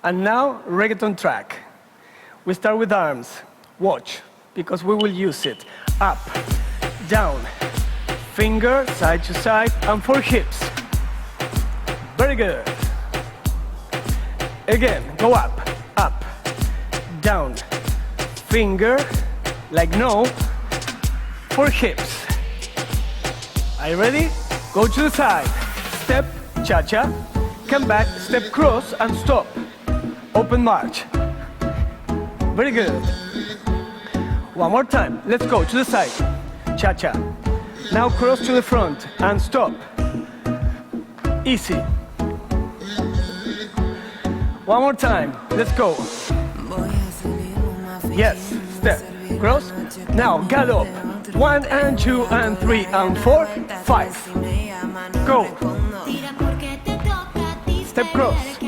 And now, reggaeton track. We start with arms. Watch, because we will use it. Up, down, finger, side to side, and 4 hips. Very good. Again, go up, down, finger, like no, 4 hips. Are you ready? Go to the side. Step, cha-cha, come back, step cross, and stop. Open march. Very good. One more time. Let's go to the side. Cha-cha. Now cross to the front and stop. Easy. One more time. Let's go. Yes. Step. Cross. Now gallop. 1 and 2 and 3 and 4, 5. Go. Step cross.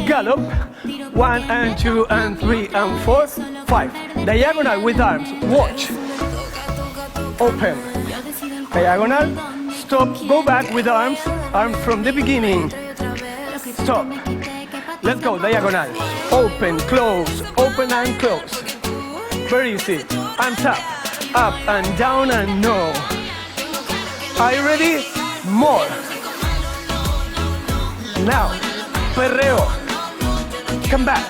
Gallop. 1 and 2 and 3 and 4, 5. Diagonal with arms. Watch. Open. Diagonal. Stop. Go back with arms. Arms from the beginning. Stop. Let's go. Diagonal. Open, close, open and close. Very easy. Arms up and down and no. Are you ready? More. Now, perreo. Come back.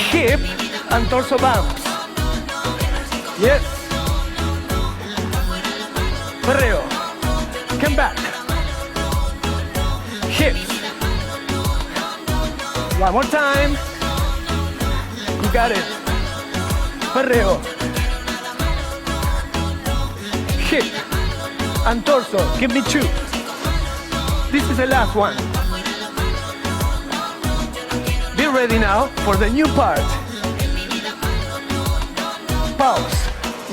Hip and torso bumps. Yes. Perreo. Come back. Hips. One more time. You got it. Perreo. Hip and torso. Give me 2. This is the last one. Be ready now for the new part. Pause.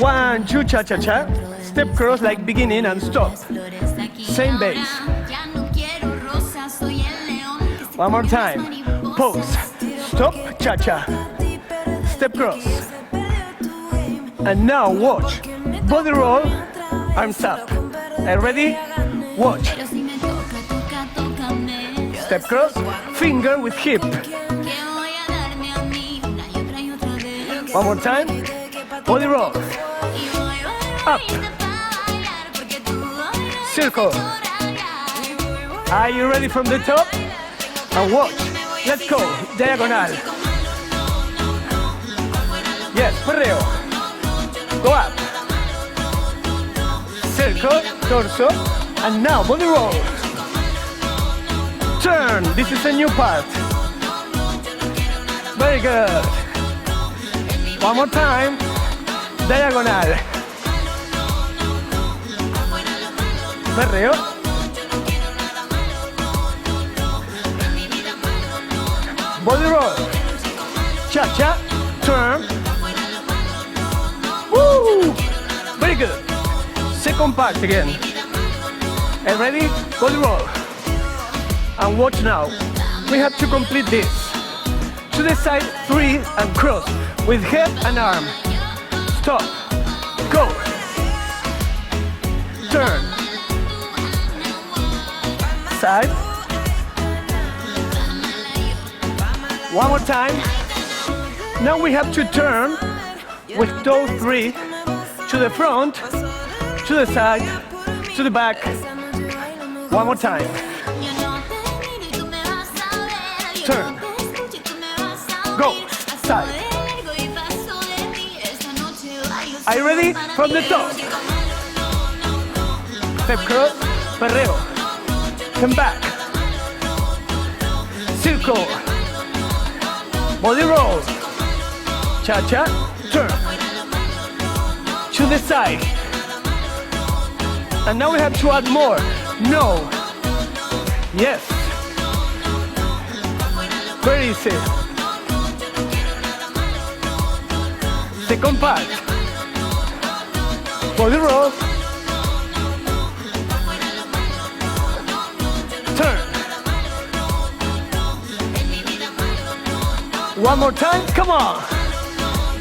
1, 2, cha-cha-cha. Step cross like beginning and stop. Same base. One more time. Pause. Stop. Cha-cha. Step cross. And now watch. Body roll. Arms up. Are you ready? Watch. Step cross. Finger with hip. One more time. Body roll. Up. Circle. Are you ready from the top? And watch. Let's go. Diagonal. Yes, perreo. Go up. Circle, torso, and now body roll. Turn. This is a new part. Very good. One more time. Diagonal. Perreo. Body roll. Cha-cha. Turn. Woo! Very good. Second part again. And ready? Body roll. And watch now. We have to complete this. To the side, 3 and cross. With head and arm. Stop. Go. Turn. Side. One more time. Now we have to turn with toe 3 to the front, to the side, to the back. One more time. Turn. Go. Side. Are you ready? From the top. Step cross. Perreo. Come back. Circle. Body roll. Cha-cha. Turn. To the side. And now we have to add more. No. Yes. Very easy. Second part. Body roll. Turn. One more time. Come on.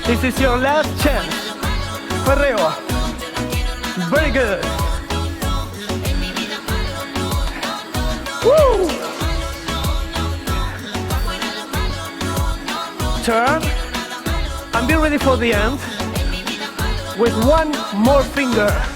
This is your last chance. Perreo. Very good. Woo! turn, and be ready for the end with one more finger.